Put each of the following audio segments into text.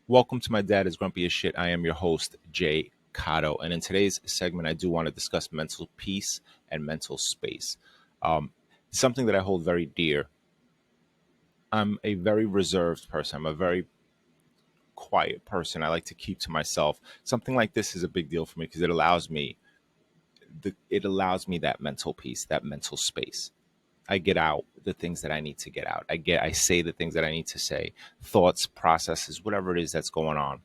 Welcome to My Dad is Grumpy as Shit. I am your host, Jay Cotto. And in today's segment, I do want to discuss mental peace and mental space. Um, Something that I hold very dear. I'm a very reserved person. I'm a very quiet person. I like to keep to myself. Something like this is a big deal for me because it allows me that mental peace, that mental space. I get out the things that I need to get out. I say the things that I need to say, thoughts, processes, whatever it is that's going on.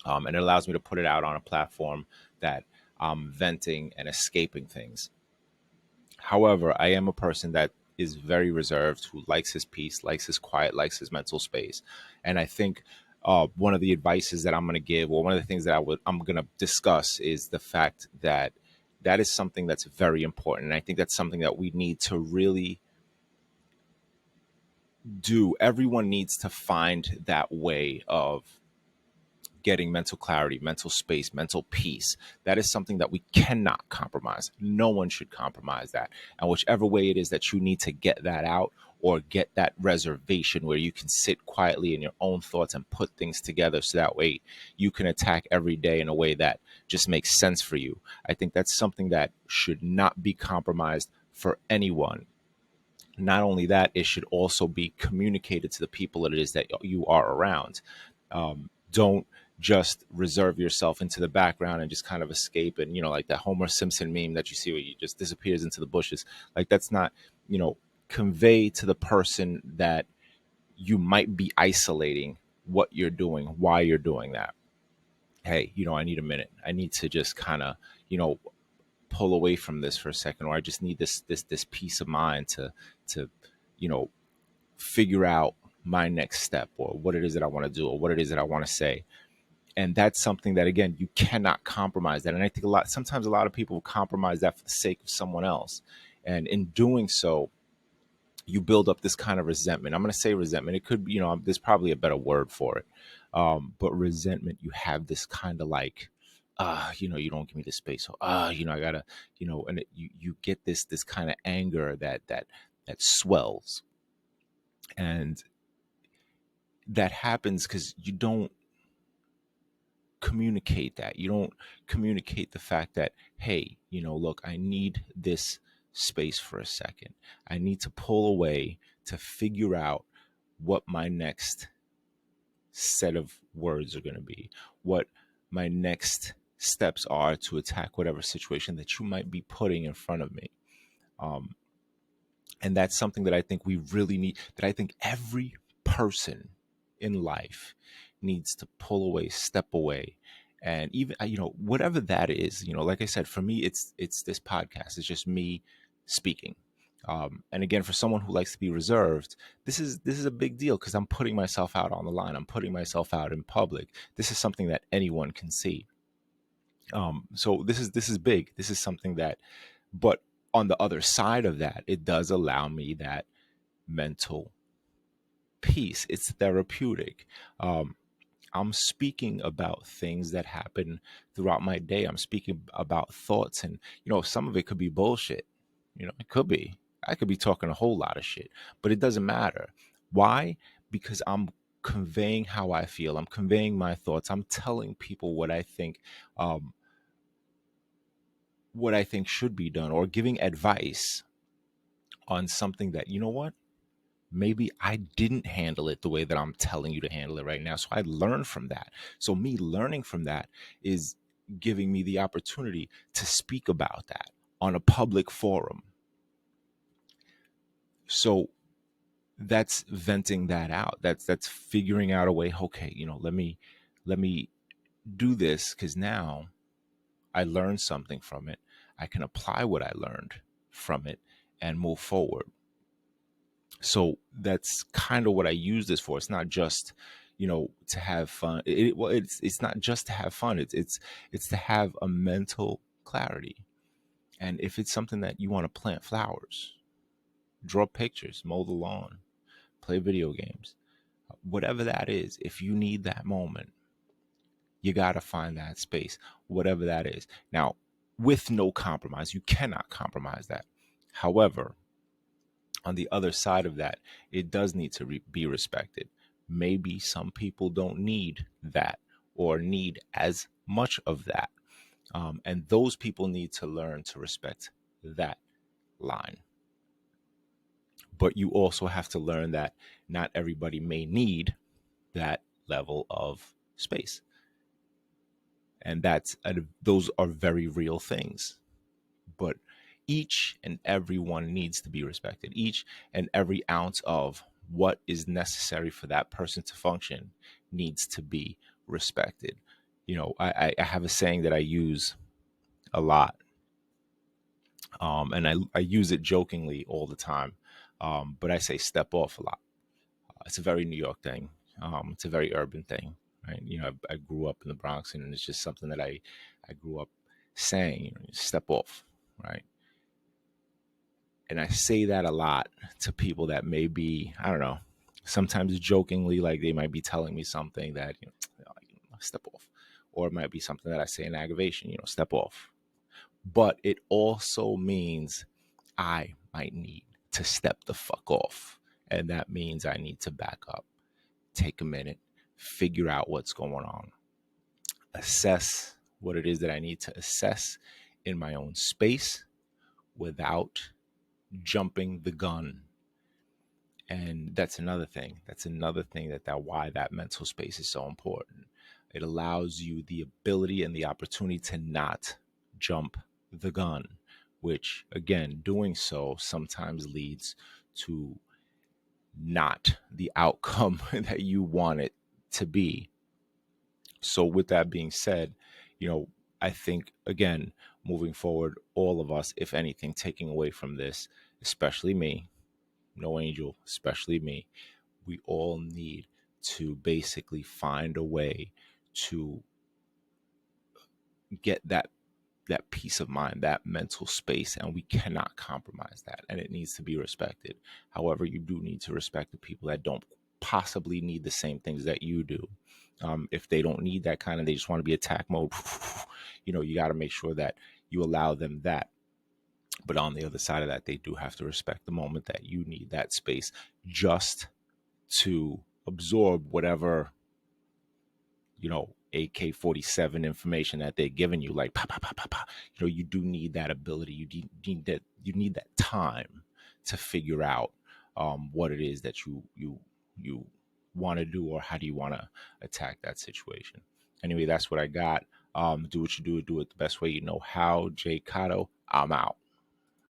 And it allows me to put it out on a platform that I'm venting and escaping things. However, I am a person that is very reserved, who likes his peace, likes his quiet, likes his mental space. And I think one of the advices that I'm going to give, or one of the things that I'm going to discuss, is the fact that that is something that's very important. And I think that's something that we need to really do. Everyone needs to find that way of getting mental clarity, mental space, mental peace. That is something that we cannot compromise. No one should compromise that. And whichever way it is that you need to get that out or get that reservation where you can sit quietly in your own thoughts and put things together so that way you can attack every day in a way that just makes sense for you. I think that's something that should not be compromised for anyone. Not only that, it should also be communicated to the people it is that you are around. Don't just reserve yourself into the background and just kind of escape, and like that Homer Simpson meme that you see where he just disappears into the bushes. Like, that's not, convey to the person that you might be isolating what you're doing, why you're doing that. Hey, I need a minute. I need to just kind of, you know, pull away from this for a second, or I just need this peace of mind to you know figure out my next step, or what it is that I want to do, or what it is that I want to say. And that's something that, again, you cannot compromise that. And I think sometimes a lot of people compromise that for the sake of someone else, and in doing so you build up this kind of resentment. I'm going to say resentment. It could be, there's probably a better word for it. But resentment, you have this kind of like, you don't give me the space. So, I gotta, and you get this kind of anger that swells. And that happens because you don't communicate that. You don't communicate the fact that, hey, look, I need this space for a second. I need to pull away to figure out what my next set of words are going to be, what my next steps are to attack whatever situation that you might be putting in front of me. Um, and that's something that I think we really need, that I think every person in life needs to pull away, step away. And even, whatever that is, like I said, for me, it's this podcast. It's just me speaking. And again, for someone who likes to be reserved, this is a big deal because I'm putting myself out on the line. I'm putting myself out in public. This is something that anyone can see. So this is big. This is something that, but on the other side of that, it does allow me that mental peace. It's therapeutic. Um, I'm speaking about things that happen throughout my day. I'm speaking about thoughts, and some of it could be bullshit. It could be. I could be talking a whole lot of shit, but it doesn't matter. Why? Because I'm conveying how I feel. I'm conveying my thoughts. I'm telling people um, what I think should be done, or giving advice on something that, what, maybe I didn't handle it the way that I'm telling you to handle it right now. So I learned from that. So me learning from that is giving me the opportunity to speak about that on a public forum. So that's venting that out. That's figuring out a way, okay, let me do this because now I learned something from it. I can apply what I learned from it and move forward. So that's kind of what I use this for. It's not just, to have fun. Well, it's not just to have fun. It's to have a mental clarity. And if it's something that you want to plant flowers, draw pictures, mow the lawn, play video games, whatever that is, if you need that moment, you got to find that space, whatever that is. Now, with no compromise, you cannot compromise that. However, on the other side of that, it does need to be respected. Maybe some people don't need that or need as much of that. And those people need to learn to respect that line. But you also have to learn that not everybody may need that level of space. And those are very real things. But each and every one needs to be respected. Each and every ounce of what is necessary for that person to function needs to be respected. I have a saying that I use a lot, and I use it jokingly all the time, but I say step off a lot. It's a very New York thing. It's a very urban thing, right? I grew up in the Bronx, and it's just something that I grew up saying. Step off, right? And I say that a lot to people that may be, I don't know, sometimes jokingly, like they might be telling me something that, step off. Or it might be something that I say in aggravation, step off. But it also means I might need to step the fuck off. And that means I need to back up, take a minute, figure out what's going on, assess what it is that I need to assess in my own space without jumping the gun. And that's another thing. That's another thing that why that mental space is so important. It allows you the ability and the opportunity to not jump the gun, which again, doing so sometimes leads to not the outcome that you want it to be. So with that being said, I think again, moving forward, all of us, if anything, taking away from this, especially me, no angel, especially me, we all need to basically find a way to get that peace of mind, that mental space, and we cannot compromise that, and it needs to be respected. However, you do need to respect the people that don't possibly need the same things that you do. If they don't need that kind of, they just want to be attack mode, you got to make sure that you allow them that. But on the other side of that, they do have to respect the moment that you need that space just to absorb whatever, AK-47 information that they're giving you, like pa pa pa pa pa. You do need that ability. You need that time to figure out what it is that you want to do, or how do you want to attack that situation. Anyway, that's what I got. Do what you do it the best way you know how. Jay Cotto, I'm out.